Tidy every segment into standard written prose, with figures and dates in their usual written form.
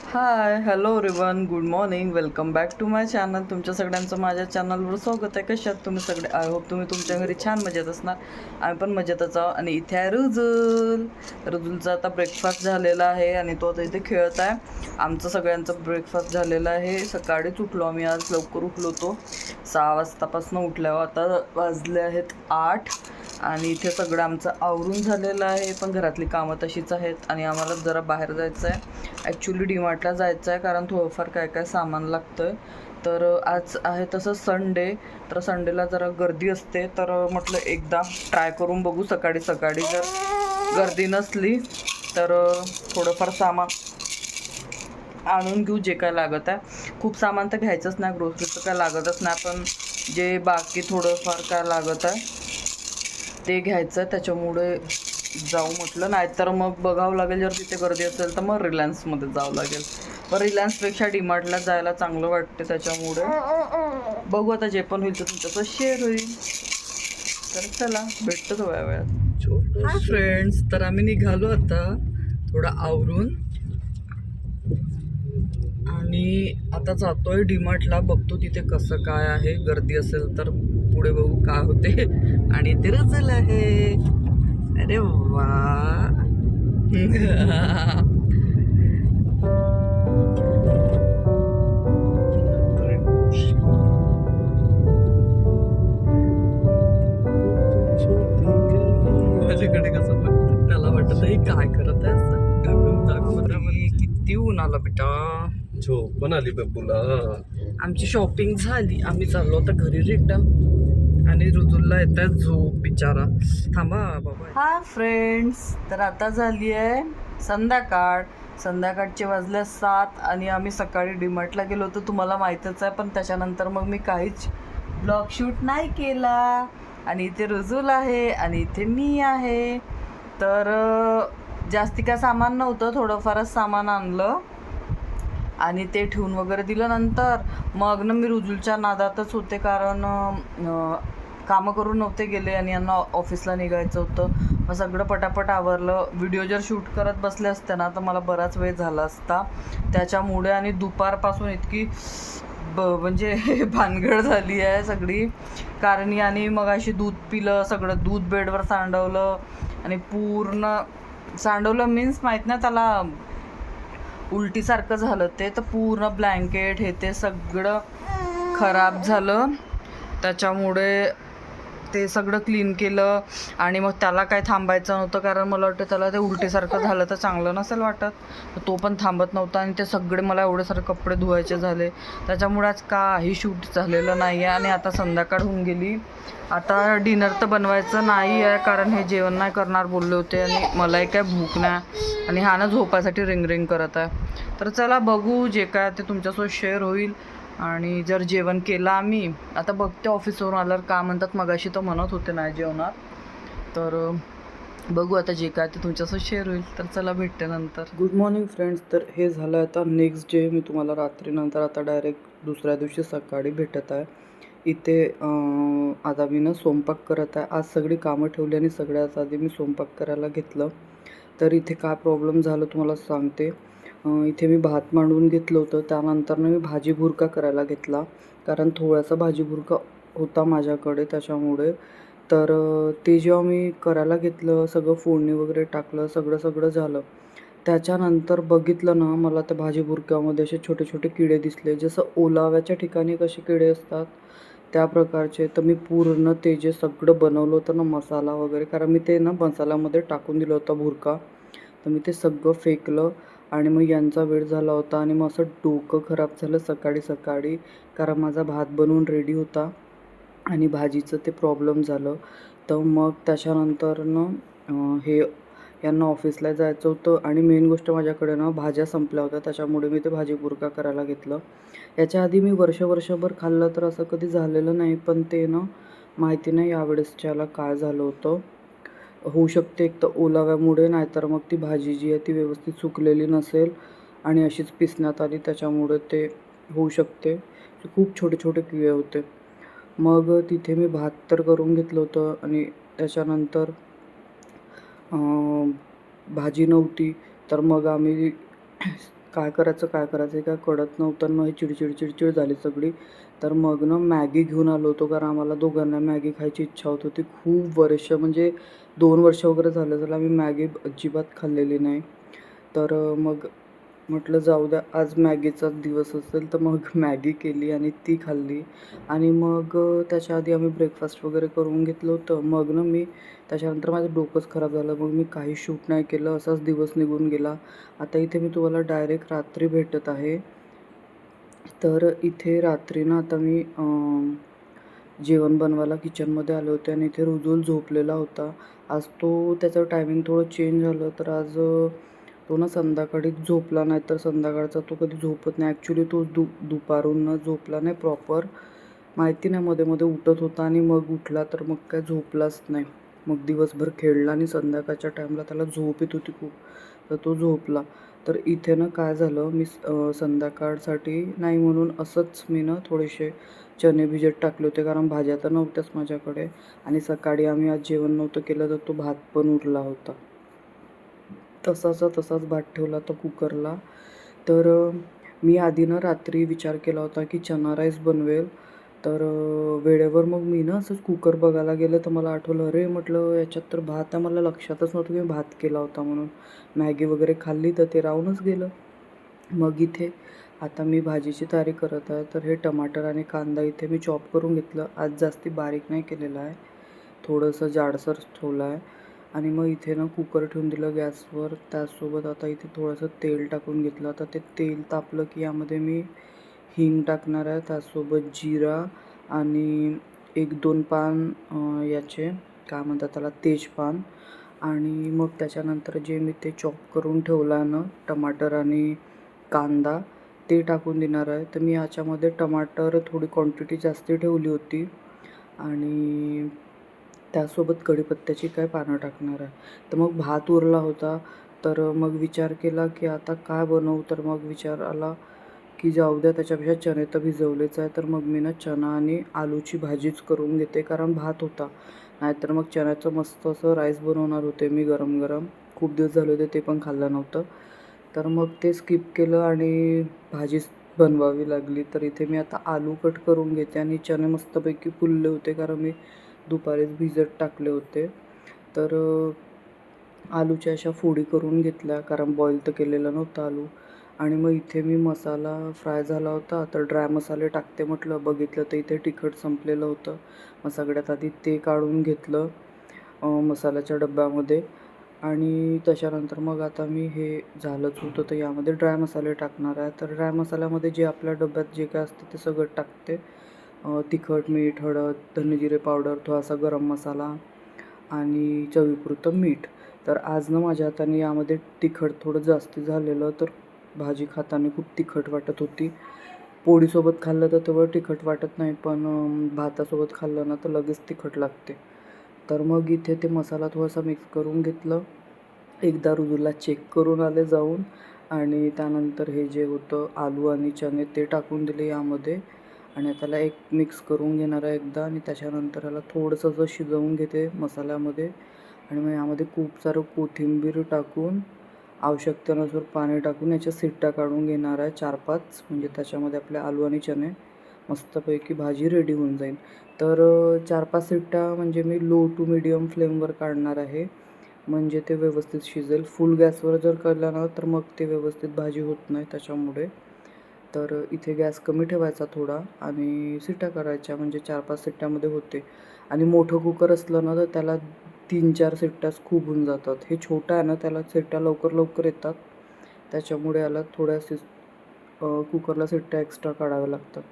High hello everyone, good morning, welcome back to my channel. तुमच्या सगळ्यांचं माझ्या चॅनलवर स्वागत आहे. कशात तुम्ही सगळे? आय होप तुम्ही तुमच्या घरी छान मजेत असणार. आम्ही पण मजेतच आहोत. आणि इथे आहे रुजुलचा आता ब्रेकफास्ट झालेला आहे आणि तो आता इथे खेळत आहे. आमचं सगळ्यांचं ब्रेकफास्ट झालेलं आहे. सकाळीच उठलो आम्ही, आज लवकर उठलो होतो. 6 वाजतापासून उठल्यावर आता वाजले आहेत 8 आणि इथे सगळं आमचं आवरून झालेलं आहे. पण घरातली कामं तशीच आहेत आणि आम्हाला जरा बाहेर जायचं आहे. ॲक्च्युली डीमार्टला जायचं आहे कारण थोडंफार काय काय सामान लागतं आहे. तर आज आहे तसं संडे, तर संडेला जरा गर्दी असते. तर म्हटलं एकदा ट्राय करून बघू. सकाळी सकाळी जर गर्दी नसली तर थोडंफार सामान आणून घेऊ जे काय लागत आहे. खूप सामान तर घ्यायचंच नाही, ग्रोसरीचं काय लागतच नाही, पण जे बाकी थोडंफार काय लागत आहे ते घ्यायचं आहे. त्याच्यामुळे जाऊ म्हटलं. नाहीतर मग बघावं लागेल, जर तिथे गर्दी असेल तर मग रिलायन्समध्ये जावं लागेल. पण रिलायन्सपेक्षा डीमार्टला जायला चांगलं वाटते. त्याच्यामुळे बघू आता, जे पण होईल तर तुमच्यासोबत शेअर होईल. तर चला, भेटतो थोड्या वेळात. फ्रेंड्स, तर आम्ही निघालो आता थोडं आवरून आणि आता जातोय डीमार्टला. बघतो तिथे कसं काय आहे. गर्दी असेल तर पुढे बघू काय होते. आणि ते रजल आहे. अरे वा माझ्याकडे कसं बघत, त्याला वाटत हे काय करत आहे असं. किती ऊन आला बेटा. झोप पण आली बापूला. आमची शॉपिंग झाली, आम्ही चाललो आता घरी रिटर्न. आणि रुजुलला येतात झोप बिचारा. थांबा बाबा. हा फ्रेंड्स, तर आता झाली आहे संध्याकाळचे वाजले 7 आणि आम्ही सकाळी डीमार्टला गेलो होतो, तुम्हाला माहीतच आहे. पण त्याच्यानंतर मग मी काहीच ब्लॉग शूट नाही केला. आणि इथे रुजुल आहे आणि इथे मी आहे. तर जास्ती काय सामान नव्हतं, थोडंफारच सामान आणलं आणि ते ठेवून वगैरे दिलं. नंतर मग ना मी रुजुलच्या नादातच होते, कारण कामं करून नव्हते गेले आणि यांना ऑफिसला निघायचं होतं. मग सगळं पटापट आवरलं. व्हिडिओ जर शूट करत बसले असते ना तर मला बराच वेळ झाला असता त्याच्यामुळे. आणि दुपारपासून इतकी म्हणजे भानगड झाली आहे सगळी, कारण याने मग अशी दूध पिलं, सगळं दूध बेडवर सांडवलं आणि पूर्ण सांडवलं मीन्स माहीत नाही, त्याला उलटीसारखं झालं ते. तर पूर्ण ब्लँकेट हे ते सगळं खराब झालं. त्याच्यामुळे ते सगळं क्लीन केलं आणि मग त्याला काय थांबायचं नव्हतं, कारण मला वाटतं त्याला ते उलटीसारखं झालं तर चांगलं नसेल वाटत. तो पण थांबत नव्हता आणि ते सगळे मला एवढे सारे कपडे धुवायचे झाले. त्याच्यामुळे आज काही शूट झालेलं नाही आहे. आणि आता संध्याकाळ होऊन गेली. आता डिनर तर बनवायचं नाही आहे, कारण हे जेवण नाही करणार बोलले होते आणि मलाही काय भूक नाही. आणि हा ना झोपायसाठी रिंग करत आहे. तर चला बघू, जे काय ते तुमच्यासोबत शेअर होईल. आणि जर जेवण केलं आम्ही, आता बघते ऑफिसवरून आल्यावर का म्हणतात. मगाशी तो म्हणत होते नाही जेवणार. तर बघू आता, जे काय ते तुमच्यासोबत शेअर होईल. तर चला, भेटते नंतर. Good morning friends. तर हे झालं आता नेक्स्ट डे. मी तुम्हाला रात्रीनंतर आता डायरेक्ट दुसऱ्या दिवशी सकाळी भेटत आहे. इथे आता मी ना स्वयंपाक करत आहे. आज सगळी कामं ठेवली आणि सगळ्यात आधी मी स्वयंपाक करायला घेतलं. तर इथे काय प्रॉब्लेम झालं तुम्हाला सांगते. इथे मी भात मांडून घेतलं होतं, त्यानंतर मी भाजी भुर्का करायला घेतला, कारण थोडासा भाजी भुर्का होता माझ्याकडे त्याच्यामुळे. तर ते जेव्हा मी करायला घेतलं, सगळं फोडणी वगैरे टाकलं, सगळं झालं. त्याच्यानंतर बघितलं ना, मला त्या भाजी भुर्क्यामध्ये असे छोटे छोटे किडे दिसले, जसं ओलाव्याच्या ठिकाणी कसे किडे असतात त्या प्रकारचे. तर मी पूर्ण ते जे सगळं बनवलं होतं ना, मसाला वगैरे, कारण मी ते ना मसाल्यामध्ये टाकून दिलं होतं भुर्का, तर मी ते सगळं फेकलं. आणि मग यांचा वेळ झाला होता आणि मग असं डोकं खराब झालं सकाळी सकाळी, कारण माझा भात बनवून रेडी होता आणि भाजीचं ते प्रॉब्लेम झालं. तर मग त्याच्यानंतर ना हे यांना ऑफिसला जायचं होतं आणि मेन गोष्ट माझ्याकडे ना भाज्या संपल्या होत्या, त्याच्यामुळे मी ते भाजी भुर्का करायला घेतलं. याच्या आधी मी वर्षभर खाल्लं तर असं कधी झालेलं नाही, पण ते ना माहिती नाही यावेळेसच्याला काय झालं होतं. होऊ शकते एक तर ओलाव्यामुळे, नाहीतर मग ती भाजी जी आहे ती व्यवस्थित सुकलेली नसेल आणि अशीच पिसण्यात आली, त्याच्यामुळे ते होऊ शकते. खूप छोटे छोटे किडे होते. मग तिथे मी भात तर करून घेतलं होतं आणि त्याच्यानंतर भाजी नव्हती, तर मग आम्ही काय करायचं काय कळत नव्हतं आणि मग ही चिडचिड झाली सगळी. तर मग ना मॅगी घेऊन आलो होतो, कारण आम्हाला दोघांना मॅगी खायची इच्छा होत होती. खूप वर्ष म्हणजे 2 वर्ष वगैरे झालं त्याला आम्ही मॅगी अजिबात खाल्लेली नाही. तर मग म्हटलं जाऊ द्या, आज मॅगीचाच दिवस असेल, तर मग मॅगी केली आणि ती खाल्ली. आणि मग त्याच्या आधी आम्ही ब्रेकफास्ट वगैरे करून घेतलं होतं. मग ना मी त्याच्यानंतर माझं डोकंच खराब झालं. मग मी काही शूट नाही केलं, असाच दिवस निघून गेला. आता इथे मी तुम्हाला डायरेक्ट रात्री भेटत आहे. तर इथे रात्री ना आता मी जेवण बनवायला किचनमध्ये आले होते आणि इथे रुजूल झोपलेला होता. आज तो त्याचं टायमिंग थोडं चेंज झालं, तर आज तो ना संध्याकाळीच झोपला, नाही तर संध्याकाळचा तो कधी झोपत नाही. ॲक्च्युली तो दुपारून ना झोपला नाही प्रॉपर. माहिती नाही, मध्ये उठत होता आणि मग उठला, तर मग काय झोपलाच नाही. मग दिवसभर खेळला आणि संध्याकाळच्या टाईमला त्याला झोप येत होती खूप, तर तो झोपला. तर इथे ना काय झालं, मी संध्याकाळसाठी नाही म्हणून असंच मी ना थोडेसे चणे भिजत टाकले होते, कारण भाज्या तर नव्हत्याच माझ्याकडे. आणि सकाळी आम्ही आज जेवण नव्हतं केलं, तर तो भात पण उरला होता. तसाचा तसाच भात ठेवला होता कुकरला. तर मी आधी ना रात्री विचार केला होता की चना राईस बनवेल. तर वेळेवर मग मी ना असंच कुकर बघायला गेलं, तर मला आठवलं, अरे म्हटलं याच्यात तर भात आहे. मला लक्षातच नव्हतं की मी भात केला होता म्हणून. मॅगी वगैरे खाल्ली तर ते राहूनच गेलं. मग इथे आता मी भाजीची तयारी करत आहे. तर हे टमाटर आणि कांदा इथे मी चॉप करून घेतलं. आज जास्ती बारीक नाही केलेलं आहे, थोडंसं जाडसर ठेवलं आहे. आणि मग इथे ना कुकर ठेवून दिलं गॅसवर. त्याचसोबत आता इथे थोडंसं तेल टाकून घेतलं. आता ते तेल तापलं की यामध्ये मी हिंग टाकणार आहे, त्याचसोबत जिरा आणि 1-2 पान याचे काय म्हणतात त्याला, तेजपान. आणि मग त्याच्यानंतर जे मी ते चॉप करून ठेवलं आहे ना टमाटर आणि कांदा, ते टाकून देणार आहे. तर मी याच्यामध्ये टमाटर थोडी क्वांटिटी जास्त ठेवली होती आणि त्यासोबत कढीपत्त्याची काय पानं टाकणार आहे. तर मग भात उरला होता, तर मग विचार केला की आता काय बनवू. तर मग विचार आला की जाऊ द्या, त्याच्यापेक्षा चणे तर भिजवलेच आहे. तर मग मी ना चणा आणि आलूची भाजीच करून घेते, कारण भात होता. नाहीतर मग चण्याचं मस्त असं राईस बनवणार होते मी गरम गरम. खूप दिवस झाले होते ते पण खाल्लं नव्हतं. तर मग ते स्किप केलं आणि भाजीच बनवावी लागली. तर इथे मी आता आलू कट करून घेते आणि चणे मस्तपैकी फुलले होते, कारण मी दुपारीच भिजत टाकले होते. तर आलूच्या अशा फोडी करून घेतल्या, कारण बॉईल तर केलेलं नव्हतं आलू. आणि मग इथे मी मसाला फ्राय झाला होता, तर ड्राय मसाले टाकते म्हटलं. बघितलं तर इथे तिखट संपलेलं होतं. मग सगळ्यात आधी ते काढून घेतलं मसाल्याच्या डब्यामध्ये. आणि त्याच्यानंतर मग आता मी हे झालंच होतं, तर यामध्ये ड्राय मसाले टाकणार आहे. तर ड्राय मसाल्यामध्ये जे आपल्या डब्यात जे काय असते ते सगळं टाकते. तिखट, मीठ, हळद, धनेजिरे पावडर, थोडासा गरम मसाला आणि चवीपुरतं मीठ. तर आज ना माझ्या हाताने यामध्ये तिखट थोडं जास्त झालेलं, तर भाजी खाताना खूप तिखट वाटत होती. पोळीसोबत खाल्लं तर तेवढं तिखट वाटत नाही, पण भातासोबत खाल्लं ना तर लगेच तिखट लागते. तर मग इथे ते मसाला थोडासा मिक्स करून घेतलं. एकदा रुजूला चेक करून आले जाऊन. आणि त्यानंतर हे जे होतं आलू आणि चणे ते टाकून दिले यामध्ये. आणि त्याला एक मिक्स करून घेणार आहे एकदा, आणि त्याच्यानंतर याला थोडंसं असं शिजवून घेते मसाल्यामध्ये. आणि मग यामध्ये खूप सारं कोथिंबीर टाकून, आवश्यकतेनुसार पाणी टाकून याच्या सिट्ट्या काढून घेणार आहे 4-5. म्हणजे त्याच्यामध्ये आपले आलू आणि चणे मस्तपैकी भाजी रेडी होऊन जाईल. तर 4-5 सिट्ट्या म्हणजे मी लो टू मीडियम फ्लेमवर काढणार आहे, म्हणजे ते व्यवस्थित शिजेल. फुल गॅसवर जर केलं ना तर मग ते व्यवस्थित भाजी होत नाही त्याच्यामुळे. तर इथे गॅस कमी ठेवायचा थोडा आणि शिट्ट्या करायच्या, म्हणजे 4-5 शिट्ट्यामध्ये होते. आणि मोठं कुकर असलं ना तर त्याला 3-4 शिट्ट्याच खूप होऊन जातात. हे छोटं आहे ना, त्याला शिट्ट्या लवकर येतात. त्याच्यामुळे याला थोड्या कुकरला शिट्ट्या एक्स्ट्रा काढाव्या लागतात.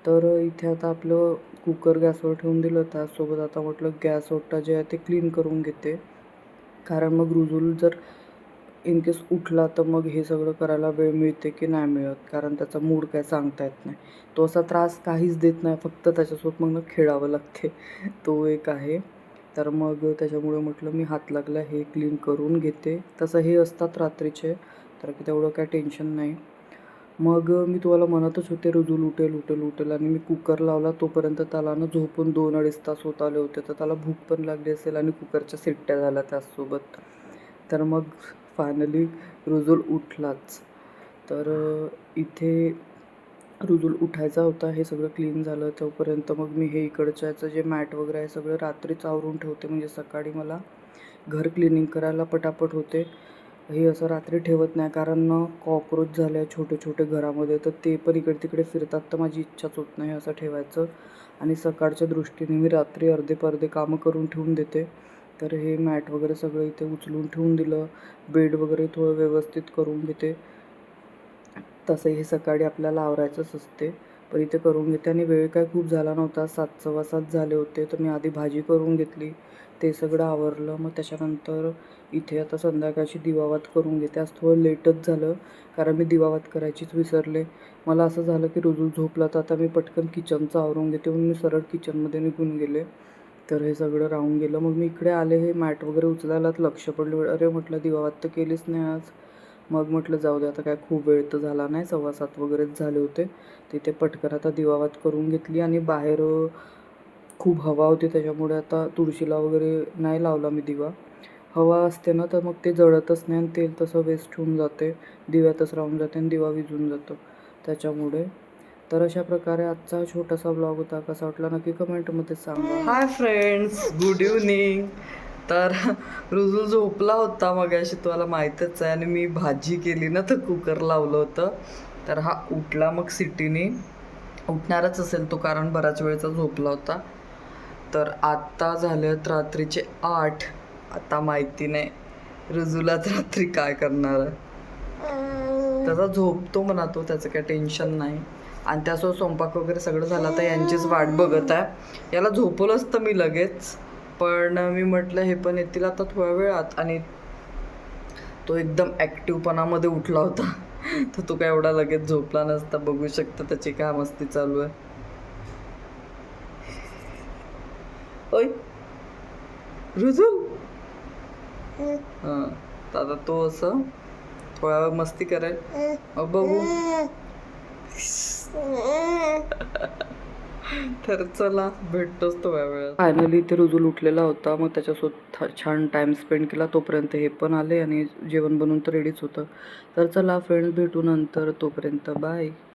तर इथे आता आपलं कुकर गॅसवर ठेवून दिलं. त्यासोबत आता म्हटलं गॅस ओटा जे आहे ते क्लीन करून घेते, कारण मग रुजूल जर इन केस उठला तर मग हे सगळं करायला वेळ मिळते की नाही मिळत, कारण त्याचा मूड काय सांगता येत नाही. तो असा त्रास काहीच देत नाही, फक्त त्याच्यासोबत मग खेळावं लागते. तो एक आहे. तर मग त्याच्यामुळे म्हटलं मी हात लागला हे क्लीन करून घेते. तसं हे असतात रात्रीचे, तर तेवढं काय टेन्शन नाही. मग मी तुम्हाला म्हणतच होते रुजूल उठेल आणि मी कुकर लावला तोपर्यंत त्याला ना झोपून 2-2.5 तास होत आले होते. तर त्याला भूक पण लागली असेल आणि कुकरच्या शिट्ट्या झाल्या त्याचसोबत. तर मग फायनली रुजुल उठलाच. तर इथे रुजुल उठायचा होता, हे सगळं क्लीन झालं तोपर्यंत मग मी हे इकडच्याचं जे मॅट वगैरे आहे सगळं रात्रीच आवरून ठेवते, म्हणजे सकाळी मला घर क्लिनिंग करायला पटापट होते. हे असं रात्री ठेवत नाही, कारण कॉक्रोच झाले आहे छोटे छोटे घरामध्ये, तर ते पण इकडे तिकडे फिरतात, तर माझी इच्छाच होत नाही असं ठेवायचं. आणि सकाळच्या दृष्टीने मी रात्री अर्धे पर्धे कामं करून ठेवून देते. तर हे मॅट वगैरे सगळं इथे उचलून ठेवून दिलं, बेड वगैरे थोडं व्यवस्थित करून घेते. तसं हे सकाळी आपल्याला आवरायचंच असते, पण इथे करून घेते. आणि वेळ काय खूप झाला नव्हता, 7 सव्वा 7 झाले होते, तर मी आधी भाजी करून घेतली, ते सगळं आवरलं. मग त्याच्यानंतर इथे आता संध्याकाळची दिवावात करून घेते. आज थोडं लेटच झालं, कारण मी दिवावात करायचीच विसरले. मला असं झालं की रुजू झोपला, तर आता मी पटकन किचनचं आवरून घेते म्हणून मी सरळ किचनमध्ये निघून गेले. तर हे सगळं राहून गेलं. मग मी इकडे आले, हे मॅट वगैरे उचलायला लक्ष पडलं, अरे म्हटलं दिवावात तर केलीच नाही आज. मग म्हटलं जाऊ दे, आता काय खूप वेळ तर झाला नाही, 6:15 वगैरेच झाले होते. तिथे पटकन आता दिवावात करून घेतली. आणि बाहेर खूप हवा होती, त्याच्यामुळे आता तुळशीला वगैरे नाही लावला मी दिवा. हवा असते ना तर मग ते जळतच नाही आणि तेल तसं वेस्ट होऊन जाते, दिव्यातच राहून जाते आणि दिवा विझून जातो त्याच्यामुळे. तर अशा प्रकारे आजचा छोटासा ब्लॉग होता. कसा वाटला नक्की कमेंटमध्ये सांगा. Hi friends, good evening. तर रुजू झोपला होता मगाशी, तुम्हाला माहीतच आहे. आणि मी भाजी केली ना, तर कुकर लावलं होतं, तर हा उठला. मग सिटीने उठणारच असेल तो, कारण बराच वेळचा झोपला होता. तर आत्ता झालेत रात्रीचे 8. आता माहिती नाही रुजूलाच रात्री काय करणार आहे. त्याचा झोपतो म्हणा तो, त्याचं काय टेन्शन नाही. आणि त्यासोबत स्वयंपाक वगैरे सगळं झालं, तर यांचीच वाट बघत आहे. याला झोपवलं असतं मी लगेच, पण मी म्हटलं हे पण येतील आता थोड्या वेळात. आणि तो एकदम ॲक्टिव्हपणामध्ये उठला होता, तर तो काय एवढा लगेच झोपला नसता. बघू शकता त्याची काय मस्ती चालू आहे. ओय रुजू, हां, तर आता तो असं थोड्या वेळ मस्ती करेल, मग बघू. तर चला भेटतोच थोड्या वेळात. फायनली इथे रुजूल उठलेला होता, मग त्याच्यासोबत छान टाईम स्पेंड केला. तोपर्यंत हे पण आले आणि जेवण बनवून तर रेडीच होतं. तर चला फ्रेंड्स, भेटू नंतर, तोपर्यंत बाय.